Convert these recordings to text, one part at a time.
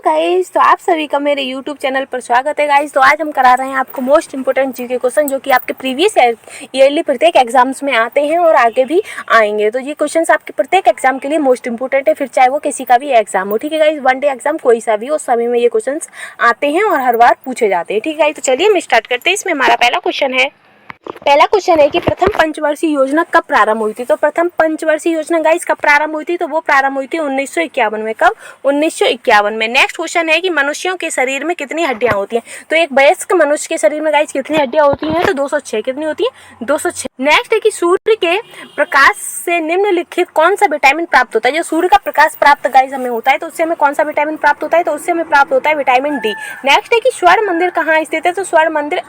Guys, तो आप सभी का मेरे YouTube चैनल पर स्वागत है गाइस। तो आज हम करा रहे हैं आपको मोस्ट इंपोर्टेंट जीके क्वेश्चन जो कि आपके प्रीवियस ईयरली प्रत्येक एग्जाम्स में आते हैं और आगे भी आएंगे। तो ये क्वेश्चंस आपके प्रत्येक एग्जाम के लिए मोस्ट इंपोर्टेंट है, फिर चाहे वो किसी का भी एग्जाम हो। ठीक है गाइस, वन डे एग्जाम कोई सा भी हो, सभी में ये क्वेश्चंस आते हैं और हर बार पूछे जाते हैं। ठीक है गाइस, तो चलिए हम स्टार्ट करते हैं। इसमें हमारा पहला क्वेश्चन है कि प्रथम पंचवर्षीय योजना कब प्रारंभ हुई थी। तो प्रथम पंचवर्षीय योजना गाइस कब प्रारंभ हुई थी, तो वो प्रारंभ हुई थी 1951 में। कब? 1951 में। नेक्स्ट क्वेश्चन है कि मनुष्यों के शरीर में कितनी हड्डियां होती हैं। तो एक वयस्क मनुष्य के शरीर में गाइस कितनी हड्डियां होती हैं, तो 206। कितनी होती हैं? 206। नेक्स्ट है कि सूर्य के प्रकाश से निम्नलिखित कौन सा विटामिन प्राप्त होता है। जो सूर्य का प्रकाश प्राप्त गाइस हमें होता है, तो उससे हमें कौन सा विटामिन प्राप्त होता है, तो उससे हमें प्राप्त होता है विटामिन डी। नेक्स्ट है कि स्वर्ण मंदिर कहाँ स्थित है। तो स्वर्ण मंदिर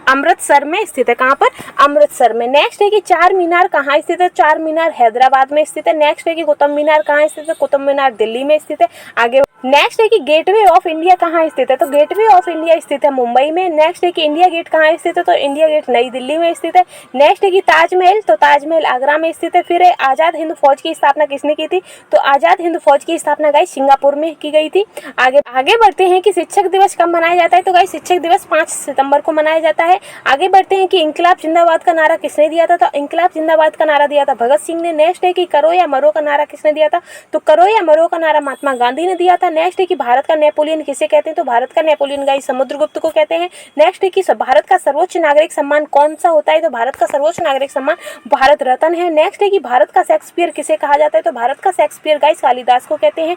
अमृतसर में स्थित है। कहाँ पर? अमृतसर में। नेक्स्ट है कि चार मीनार कहाँ स्थित है। चार मीनार हैदराबाद में स्थित है। नेक्स्ट है कि कुतुब मीनार कहाँ स्थित है। कुतुब मीनार दिल्ली में स्थित है। आगे नेक्स्ट है कि गेटवे ऑफ इंडिया कहाँ स्थित है। तो गेटवे ऑफ इंडिया स्थित है मुंबई में। नेक्स्ट है कि इंडिया गेट कहाँ स्थित है। तो इंडिया गेट नई दिल्ली में स्थित है। नेक्स्ट है कि ताजमहल, तो ताजमहल आगरा में स्थित है। फिर आजाद हिंद फौज की स्थापना किसने की थी। तो आजाद हिंद फौज की स्थापना गाइस सिंगापुर में की गई थी। आगे बढ़ते हैं कि शिक्षक दिवस कब मनाया जाता है। तो गाइस शिक्षक दिवस 5 सितंबर को मनाया जाता है। आगे बढ़ते हैं कि इंकलाब जिंदाबाद का नारा किसने दिया था। तो इंकलाब जिंदाबाद का नारा दिया था भगत सिंह ने। नेक्स्ट है कि करो या मरो का नारा किसने दिया था। तो करो या मरो का नारा महात्मा गांधी ने दिया था। नेक्स्ट है कि भारत का नेपोलियन किसे कहते हैं। तो भारत का नेपोलियन गाइस समुद्रगुप्त को कहते हैं। नेक्स्ट है कि भारत का सर्वोच्च नागरिक सम्मान कौन सा होता है। तो भारत का सर्वोच्च नागरिक सम्मान भारत रत्न है। नेक्स्ट है कि भारत का शेक्सपियर किसे कहा जाता है। तो भारत का शेक्सपियर गाइस कालिदास को कहते हैं।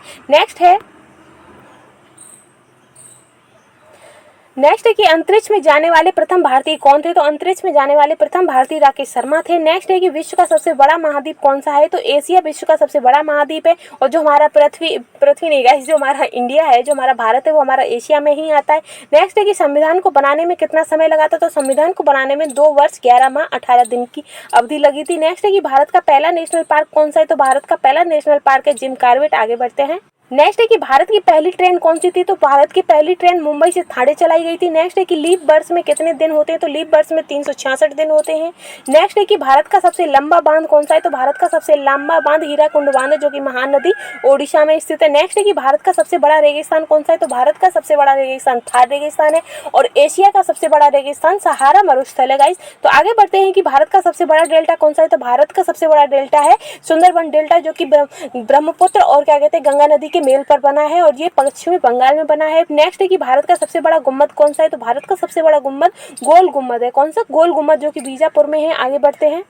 नेक्स्ट है कि अंतरिक्ष में जाने वाले प्रथम भारतीय कौन थे। तो अंतरिक्ष में जाने वाले प्रथम भारतीय राकेश शर्मा थे। नेक्स्ट है कि विश्व का सबसे बड़ा महाद्वीप कौन सा है। तो एशिया विश्व का सबसे बड़ा महाद्वीप है। और जो हमारा पृथ्वी नहीं गाइस, जो हमारा इंडिया है, जो हमारा भारत है, वो हमारा एशिया में ही आता है। नेक्स्ट है कि संविधान को बनाने में कितना समय लगा था। तो संविधान को बनाने में 2 वर्ष 11 माह 18 दिन की अवधि लगी थी। नेक्स्ट है कि भारत का पहला नेशनल पार्क कौन सा है। तो भारत का पहला नेशनल पार्क है जिम कॉर्बेट। आगे बढ़ते हैं। नेक्स्ट है कि भारत की पहली ट्रेन कौन सी थी। तो भारत की पहली ट्रेन मुंबई से ठाणे चलाई गई थी। नेक्स्ट है कि लीप वर्ष में कितने दिन होते हैं। तो लीप वर्ष में 366 दिन होते हैं। नेक्स्ट है कि भारत का सबसे लंबा बांध कौन सा है। तो भारत का सबसे लंबा बांध हीराकुंड बांध है, जो कि महानदी ओडिशा में स्थित है। नेक्स्ट है कि भारत का सबसे बड़ा रेगिस्तान कौन सा है। तो भारत का सबसे बड़ा रेगिस्तान थार रेगिस्तान है। और एशिया का सबसे बड़ा रेगिस्तान सहारा मरुस्थल है गाइस। तो आगे बढ़ते हैं कि भारत का सबसे बड़ा डेल्टा कौन सा है। तो भारत का सबसे बड़ा डेल्टा है सुंदरबन डेल्टा, जो कि ब्रह्मपुत्र और क्या कहते हैं गंगा नदी के मेल पर बना है, और ये पश्चिमी बंगाल में बना है। नेक्स्ट है कि भारत का सबसे बड़ा गुम्बद कौन सा है। तो भारत का सबसे बड़ा गुम्बद गोल गुम्बद है। कौन सा? गोल गुम्बद, जो कि बीजापुर में है। आगे बढ़ते हैं।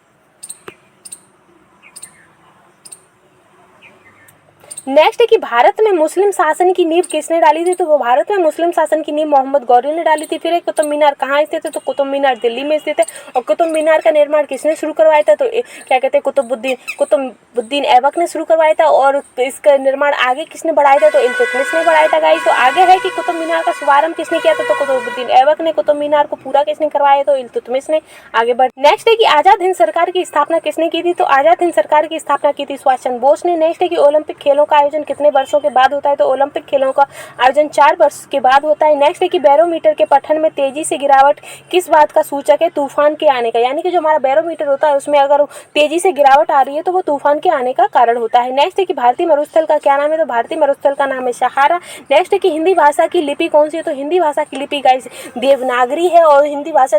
नेक्स्ट है कि भारत में मुस्लिम शासन की नींव किसने डाली थी। तो वो भारत में मुस्लिम शासन की नींव मोहम्मद गौरी ने डाली थी। फिर एक कुतुब मीनार कहाँ स्थित है। तो कुतुब मीनार दिल्ली में स्थित है। और कुतुब मीनार का निर्माण किसने शुरू करवाया था। तो क्या कहते हैं कुतुबुद्दीन ऐबक ने शुरू करवाया था। और इसका निर्माण आगे किसने बढ़ाया था। तो इल्तुतमिश ने बढ़ाया था गाइस। तो आगे है कि कुतुब मीनार का शुभारंभ किसने किया था। तो कुतुबुद्दीन ऐबक ने। कुतुब मीनार को पूरा किसने करवाया। तो इल्तुतमिश ने। आगे बढ़ नेक्स्ट है कि आजाद हिंद सरकार की स्थापना किसने की थी। तो आजाद हिंद सरकार की स्थापना की थी सुभाष चंद्र बोस ने। नेक्स्ट है कि ओलंपिक खेलों का आयोजन कितने वर्षों के बाद होता है। तो ओलंपिक खेलों का आयोजन 4 वर्ष के बाद होता है। नेक्स्ट है कि बैरोमीटर के पठन में तेजी से गिरावट किस बात का सूचक है। तूफान के आने का। यानी कि जो हमारा बैरोमीटर होता है उसमें अगर तेजी से गिरावट आ रही है तो वो तूफान के आने का कारण होता है। नेक्स्ट है कि भारतीय मरुस्थल का क्या नाम है। तो भारतीय मरुस्थल का नाम है सहारा। नेक्स्ट है कि हिंदी भाषा की लिपि कौन सी है। तो हिंदी भाषा की लिपि गाइस देवनागरी है। और हिंदी भाषा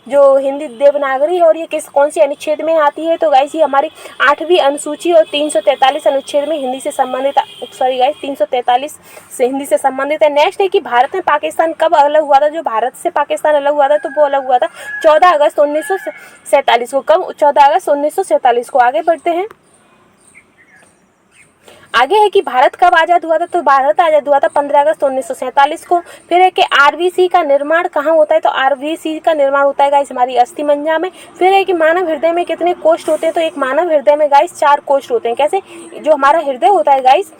जो हिंदी देवनागरी है, और ये कौन सी अनुच्छेद में आती है। तो गाइस ये हमारी 8वीं अनुसूची और 343 अनुच्छेद में हिंदी से संबंधित 343 से हिंदी से संबंधित है। नेक्स्ट है कि भारत में पाकिस्तान कब अलग हुआ था। जो भारत से पाकिस्तान अलग हुआ था तो वो अलग हुआ था 14 अगस्त 1947 को। कब? 14 अगस्त 1947 को। आगे बढ़ते हैं। आगे है कि भारत कब आज़ाद हुआ था। तो भारत आज़ाद हुआ था 15 अगस्त 1947 को। फिर है कि आरबीसी का निर्माण कहाँ होता है। तो आरबीसी का निर्माण होता है गाइस हमारी अस्थिमज्जा में। फिर है कि मानव हृदय में कितने कोष्ठ होते हैं। तो एक मानव हृदय में गाइस 4 कोष्ठ होते हैं। कैसे? जो हमारा हृदय होता है गाइस,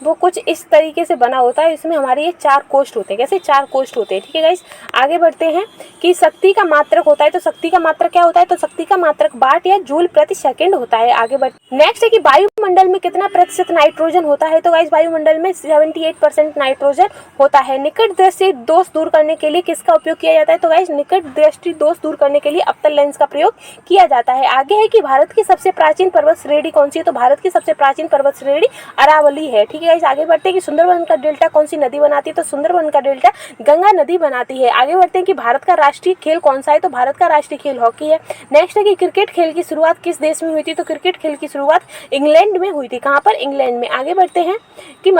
वो कुछ इस तरीके से बना होता है। इसमें हमारे ये 4 कोष्ठ होते हैं। कैसे 4 कोष्ठ होते हैं, ठीक है गाइस। आगे बढ़ते हैं कि शक्ति का मात्रक होता है, तो शक्ति का मात्रक क्या होता है, तो शक्ति का मात्रक वाट या जूल प्रति सेकंड होता है। आगे बढ़ते नेक्स्ट है कि वायुमंडल में कितना प्रतिशत नाइट्रोजन होता है, तो गाइस वायुमंडल में 78% नाइट्रोजन होता है। निकट दृष्टि दोष दूर करने के लिए किसका उपयोग किया जाता है, तो गाइस निकट दृष्टि दोष दूर करने के लिए अवतल लेंस का प्रयोग किया जाता है। आगे है कि भारत की सबसे प्राचीन पर्वत श्रेणी कौन सी है, तो भारत की सबसे प्राचीन पर्वत श्रेणी अरावली है, ठीक है गाइस। आगे बढ़ते हैं कि सुंदरवन का डेल्टा कौन सी नदी बनाती है, तो सुंदरवन का डेल्टा गंगा नदी बनाती है। आगे बढ़ते हैं कि भारत का राष्ट्रीय खेल कौन सा है, तो भारत का राष्ट्रीय खेल हॉकी है। नेक्स्ट है कि क्रिकेट खेल की शुरुआत किस देश में हुई थी, तो क्रिकेट खेल की शुरुआत इंग्लैंड में हुई थी। कहाँ पर, इंग्लैंड में। आगे बढ़ते हैं कि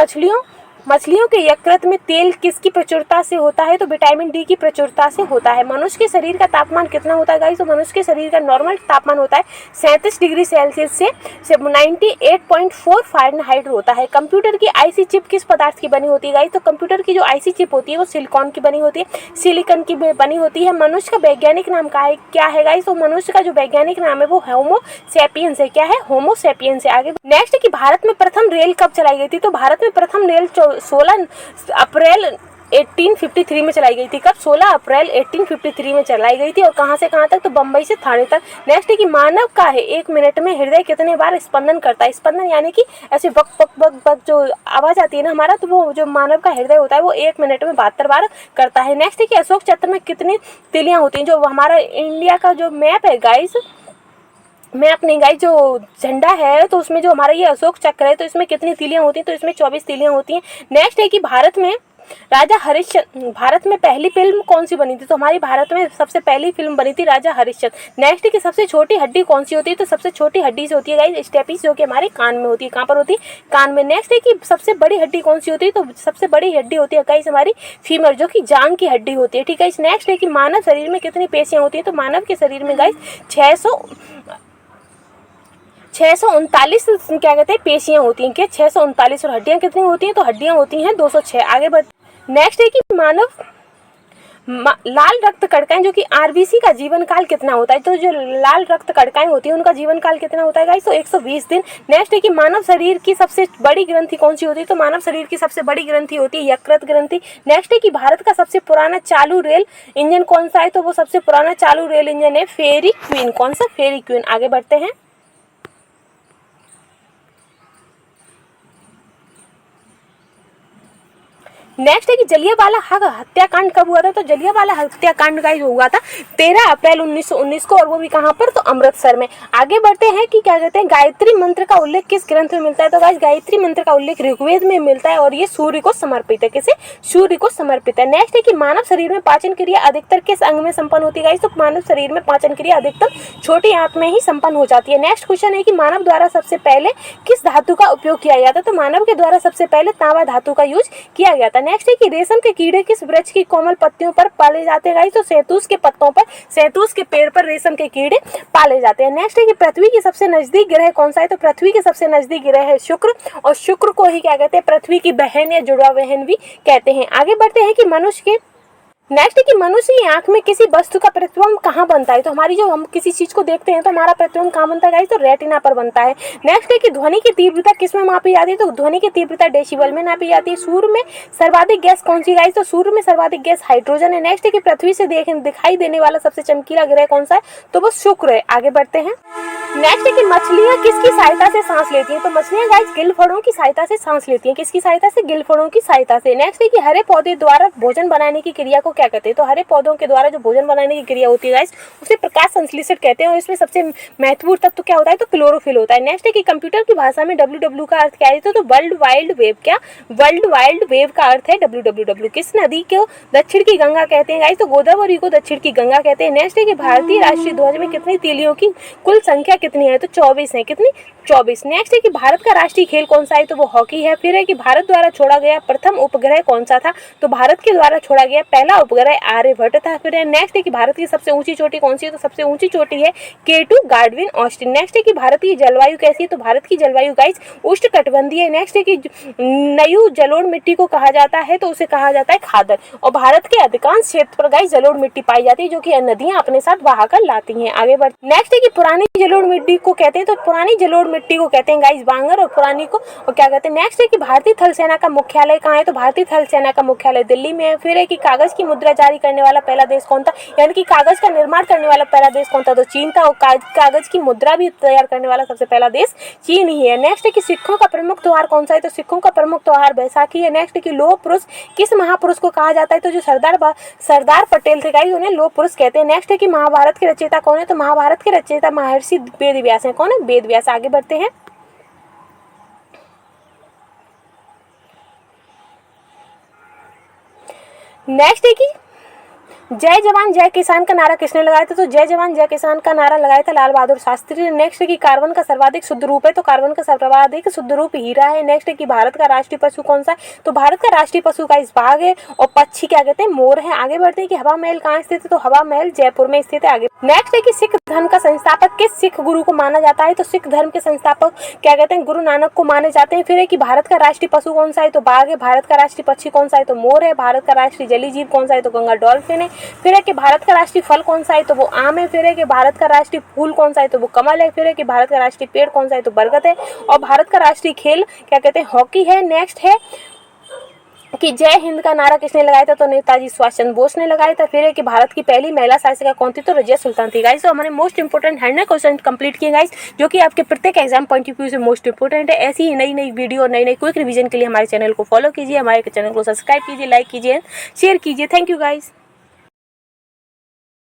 मछलियों के यकृत में तेल किसकी प्रचुरता से होता है, तो विटामिन डी की प्रचुरता से होता है। मनुष्य के शरीर का तापमान कितना होता है गाइस, तो मनुष्य के शरीर का नॉर्मल तापमान होता है 37 डिग्री सेल्सियस से 98.4 फ़ारेनहाइट होता है। कंप्यूटर की आईसी चिप किस पदार्थ की बनी होती है गाइस, तो कंप्यूटर की जो आईसी चिप होती है वो सिलिकॉन की बनी होती है, सिलिकॉन की बनी होती है। मनुष्य का वैज्ञानिक नाम क्या है गाइस, तो मनुष्य का जो वैज्ञानिक नाम है वो होमो सैपियंस है। क्या है, होमो सैपियंस है। आगे नेक्स्ट है कि भारत में प्रथम रेल कब चलाई गई थी, तो भारत में प्रथम रेल 16 अप्रैल 1853 में चलाई गई थी। कब, 16 अप्रैल 1853 में चलाई गई थी। और कहाँ से कहाँ तक, तो बम्बई से थाने तक। नेक्स्ट है कि मानव का है 1 मिनट में हृदय कितने बार स्पंदन करता है, स्पंदन यानी कि ऐसे बक बक बक बक जो आवाज आती है ना हमारा, तो वो जो मानव का हृदय होता है वो 1 मिनट में 72 बार करता है। नेक्स्ट है कि अशोक चक्र में कितनी तिलियां होती हैं, जो हमारा इंडिया का जो मैप है गाइस, मैप नहीं गाइस, जो झंडा है तो उसमें जो हमारा ये अशोक चक्र है तो इसमें कितनी तीलियां होती हैं, तो इसमें 24 तीलियां होती हैं। नेक्स्ट है कि भारत में पहली फिल्म कौन सी बनी थी, तो हमारी भारत में सबसे पहली फिल्म बनी थी राजा हरिश्चंद्र। नेक्स्ट है कि सबसे छोटी हड्डी कौन सी होती है, तो सबसे छोटी हड्डी से होती है गाइस स्टेपिस, जो कि हमारे कान में होती है। कहाँ पर होती है, कान में। नेक्स्ट है कि सबसे बड़ी हड्डी कौन सी होती है, तो सबसे बड़ी हड्डी होती है गाइस हमारी फीमर, जो कि जांग की हड्डी होती है, ठीक है। नेक्स्ट है कि मानव शरीर में कितनी पेशियां होती है, तो मानव के शरीर में गाइस 639 क्या कहते हैं पेशियां होती हैं, क्या 639। और हड्डियां कितनी होती हैं, तो हड्डियां होती हैं 206। आगे बढ़ नेक्स्ट है कि लाल रक्त कणिकाएं जो कि आरबीसी का जीवन काल कितना होता है, तो जो लाल रक्त कणिकाएं होती हैं उनका जीवन काल कितना होता है गाइस, तो 120 दिन। नेक्स्ट है कि मानव शरीर की सबसे बड़ी ग्रंथि कौन सी होती है, तो मानव शरीर की सबसे बड़ी ग्रंथि होती है यकृत ग्रंथि। नेक्स्ट है कि भारत का सबसे पुराना चालू रेल इंजन कौन सा है, तो वो सबसे पुराना चालू रेल इंजन है फेरी क्वीन। कौन सा, फेरी क्वीन। आगे बढ़ते हैं। नेक्स्ट है कि जलियांवाला बाग हत्याकांड कब हुआ था, तो जलियांवाला हत्याकांड का हुआ था 13 अप्रैल 1919 को, और वो भी कहाँ पर, तो अमृतसर में। आगे बढ़ते हैं कि क्या कहते हैं गायत्री मंत्र का उल्लेख किस ग्रंथ में मिलता है, तो गाइस गायत्री मंत्र का उल्लेख ऋग्वेद में मिलता है और ये सूर्य को समर्पित है। किसे, सूर्य को समर्पित है। नेक्स्ट है कि मानव शरीर में पाचन क्रिया अधिकतर किस अंग में संपन्न होती है गाइस, तो मानव शरीर में पाचन क्रिया अधिकतर छोटी आंत में ही संपन्न हो जाती है। नेक्स्ट क्वेश्चन है कि मानव द्वारा सबसे पहले किस धातु का उपयोग किया गया था, तो मानव के द्वारा सबसे पहले तांबा धातु का यूज किया गया था। नेक्स्ट है कि रेशम के कीड़े किस वृक्ष की कोमल पत्तियों पर पाले जाते हैं गाइस, तो शहतूत के पत्तों पर, शहतूत के पेड़ पर रेशम के कीड़े पाले जाते हैं। नेक्स्ट है कि पृथ्वी की सबसे नजदीक ग्रह कौन सा है, तो पृथ्वी के सबसे नजदीक ग्रह है शुक्र, और शुक्र को ही क्या कहते हैं, पृथ्वी की बहन या जुड़वा बहन भी कहते हैं। आगे बढ़ते हैं कि नेक्स्ट है कि मनुष्य की आंख में किसी वस्तु का प्रतिबिंब कहाँ बनता है, तो हमारी जो हम किसी चीज को देखते हैं तो हमारा प्रतिबिंब कहाँ बनता है गाइस, तो रेटिना पर बनता है। नेक्स्ट है कि ध्वनि की तीव्रता किस में मापी जाती है, तो ध्वनि की तीव्रता डेसिबल में नापी जाती है। सूर्य में सर्वाधिक गैस कौन सी गाइस, तो सूर्य में सर्वाधिक गैस हाइड्रोजन है। नेक्स्ट है कि पृथ्वी से दिखाई देने वाला सबसे चमकीला ग्रह कौन सा है, तो वो शुक्र है। आगे बढ़ते हैं। नेक्स्ट है कि मछलियां किसकी सहायता से सांस लेती हैं, तो मछलियां गाइस गिलफड़ों की सहायता से सांस लेती हैं। किसकी सहायता से, गिलफड़ों की सहायता से। नेक्स्ट है कि हरे पौधे द्वारा भोजन बनाने की क्रिया को क्या कहते हैं, तो हरे पौधों के द्वारा जो भोजन बनाने की क्रिया होती है गाइस उसे प्रकाश संश्लेषण कहते हैं, और इसमें सबसे महत्वपूर्ण तत्व क्या होता है, तो क्लोरोफिल होता है। नेक्स्ट है कि कंप्यूटर की भाषा में WW का अर्थ क्या है, तो वर्ल्ड वाइड वेब। क्या, वर्ल्ड वाइड वेब का अर्थ है WWW। किस नदी को दक्षिण की गंगा कहते हैं गाइस, तो गोदावरी को दक्षिण की गंगा कहते हैं। नेक्स्ट है कि भारतीय राष्ट्रीय ध्वज में कितनी तीलियों की कुल संख्या कितनी है, तो 24 है। कितनी, 24। नेक्स्ट है कि भारत का राष्ट्रीय खेल कौन सा है, तो वो हॉकी है। फिर है कि भारत द्वारा छोड़ा गया प्रथम उपग्रह कौन सा था, तो भारत के द्वारा छोड़ा गया पहला उपग्रह आर्यभट्ट था। फिर है नेक्स्ट है कि भारत की सबसे ऊंची चोटी कौन सी है, तो सबसे ऊंची चोटी है K2 गार्डविन ऑस्टिन। नेक्स्ट है कि भारत की जलवायु कैसी है, तो भारत की जलवायु गाइस उष्णकटिबंधीय है। नेक्स्ट है कि नयू जलोढ़ मिट्टी को कहा जाता है, तो उसे कहा जाता है खादर, और भारत के अधिकांश क्षेत्र पर गाइस जलोढ़ मिट्टी पाई जाती है, जो कि नदियां अपने साथ बहाकर लाती हैं। आगे बढ़ नेक्स्ट है कि पुरानी जलोढ़ मिट्टी को कहते हैं, तो पुरानी जलोढ़ मिट्टी को कहते हैं गाइस बांगर और पुरानी को और क्या कहते हैं। नेक्स्ट है कि भारतीय थल सेना का मुख्यालय कहाँ है, तो भारतीय थल सेना का मुख्यालय दिल्ली में है। फिर है कि कागज की मुद्रा जारी करने वाला पहला देश कौन था, यानी कि कागज का निर्माण करने वाला पहला देश कौन था, तो चीन था। और कागज की मुद्रा भी तैयार करने वाला सबसे पहला देश चीन ही है। नेक्स्ट है कि सिखों का प्रमुख त्योहार कौन सा है, तो सिखों का प्रमुख त्योहार बैसाखी है। नेक्स्ट है कि लौह पुरुष किस महापुरुष को कहा जाता है, तो जो सरदार पटेल थे गाइस उन्हें लौह पुरुष कहते हैं। नेक्स्ट है कि महाभारत के रचयिता कौन है, तो महाभारत के रचयिता महर्षि वेद व्यास हैं। कौन है, वेद व्यास। आगे बढ़ते हैं। नेक्स्ट है कि जय जवान जय किसान का नारा किसने लगाया था, तो जय जवान जय किसान का नारा लगाया था लाल बहादुर शास्त्री ने। नेक्स्ट है कि कार्बन का सर्वाधिक शुद्ध रूप है, तो कार्बन का सर्वाधिक शुद्ध रूप हीरा है। नेक्स्ट है कि भारत का राष्ट्रीय पशु कौन सा है, तो भारत का राष्ट्रीय पशु का इस बाघ है और पक्षी क्या कहते हैं, मोर है। आगे बढ़ते हैं कि हवा महल कहाँ स्थित है, तो हवा महल जयपुर में स्थित है। आगे नेक्स्ट है कि सिख धर्म का संस्थापक किस सिख गुरु को माना जाता है, तो सिख धर्म के संस्थापक क्या कहते हैं, गुरु नानक को माने जाते हैं। फिर है कि भारत का राष्ट्रीय पशु कौन सा है, तो बाघ है। भारत का राष्ट्रीय पक्षी कौन सा है, तो मोर है। भारत का राष्ट्रीय जलीय जीव कौन सा है, तो गंगा डॉल्फिन है। फिर है कि भारत का राष्ट्रीय फल कौन सा है, तो वो आम है। फिर है कि भारत का राष्ट्रीय फूल कौन सा है, तो वो कमल है। फिर है कि भारत का राष्ट्रीय पेड़ कौन सा है, तो बरगद है। और भारत का राष्ट्रीय खेल क्या कहते हैं, हॉकी है। नेक्स्ट है कि जय हिंद का नारा किसने लगाया था, तो नेताजी सुभाष चंद्र बोस ने लगाया था। फिर है कि भारत की पहली महिला शासिका कौन थी, तो रजिया सुल्तान थी। गाइस तो हमारे मोस्ट इंपोर्टेंट 100 क्वेश्चन कंप्लीट किए गाइस, जो कि आपके प्रत्येक एग्जाम पॉइंट ऑफ व्यू से मोस्ट इंपोर्टेंट है। ऐसी ही नई नई वीडियो और नई नई क्विक रिवीजन के लिए हमारे चैनल को फॉलो कीजिए, हमारे चैनल को सब्सक्राइब कीजिए, लाइक कीजिए, शेयर कीजिए। Thank you guys.